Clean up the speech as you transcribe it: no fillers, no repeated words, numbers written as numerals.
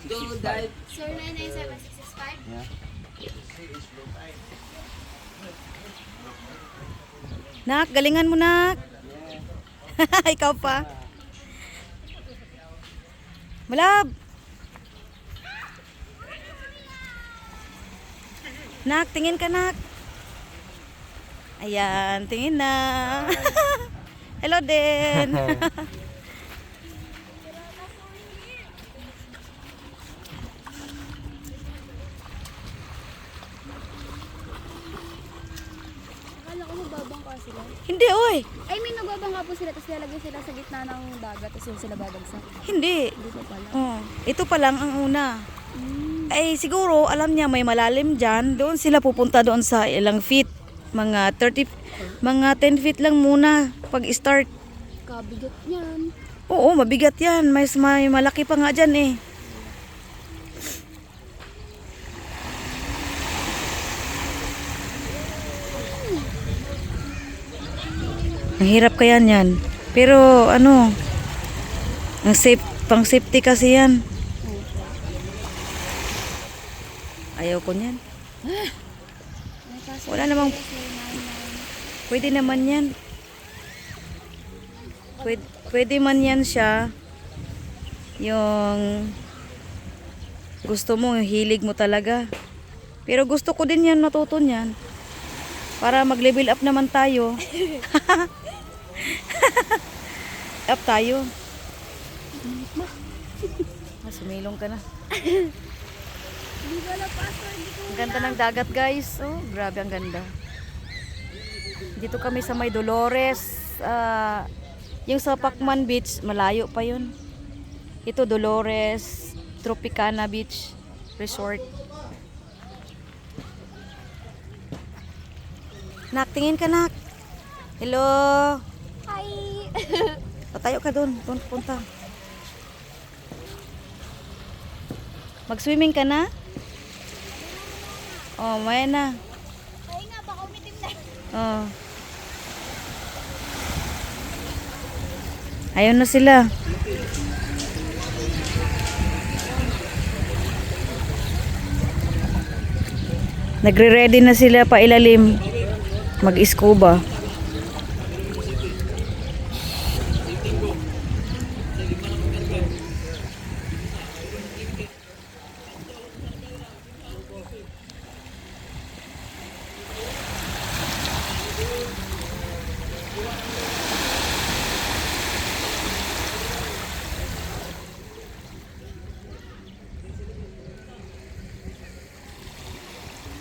Go dive. Sir, 997665? Yeah. Nak, galingan mo, nak. Ikaw pa. Malab. Nak, tingin ka, nak. Ayan, tingin na. Hello din. Akala ko magbabangka sila. Hindi, oy. I mean, nagbabangka po sila, tapos lalagay sila sa gitna ng dagat, tapos yun sila babagsak. Hindi. Hindi po pala. Oh, ito pa lang ang una. Ay siguro alam niya may malalim diyan, doon sila pupunta doon sa ilang feet. Mga 10 feet lang muna pag start. Kabigat yan. Oo, mabigat 'yan. May malaki pa nga diyan eh. Ang hirap kaya niyan. Pero ano, pang safety kasi yan. Ayaw ko niyan. May kaso Wala namang, pwede naman yan. Pwede man yan siya. Yung gusto mo, yung hilig mo talaga. Pero gusto ko din yan, matuto niyan. Para mag-level up naman tayo. Up tayo. Sumilong ka na. Hindi ko na password. Ang ganda ng dagat, guys. Oh, grabe ang ganda. Dito kami sa may Dolores. Yung sa Pacman Beach, malayo pa yun. Ito Dolores Tropicana Beach Resort. Nak, tingin ka, nak. Hello. Hi! Patayo ka doon. Doon punta. Mag-swimming ka na? Oh, maya na. Ay nga, baka umitim na. Oh. Ayun na sila. Nagre-ready na sila pa ilalim. Mag-scuba.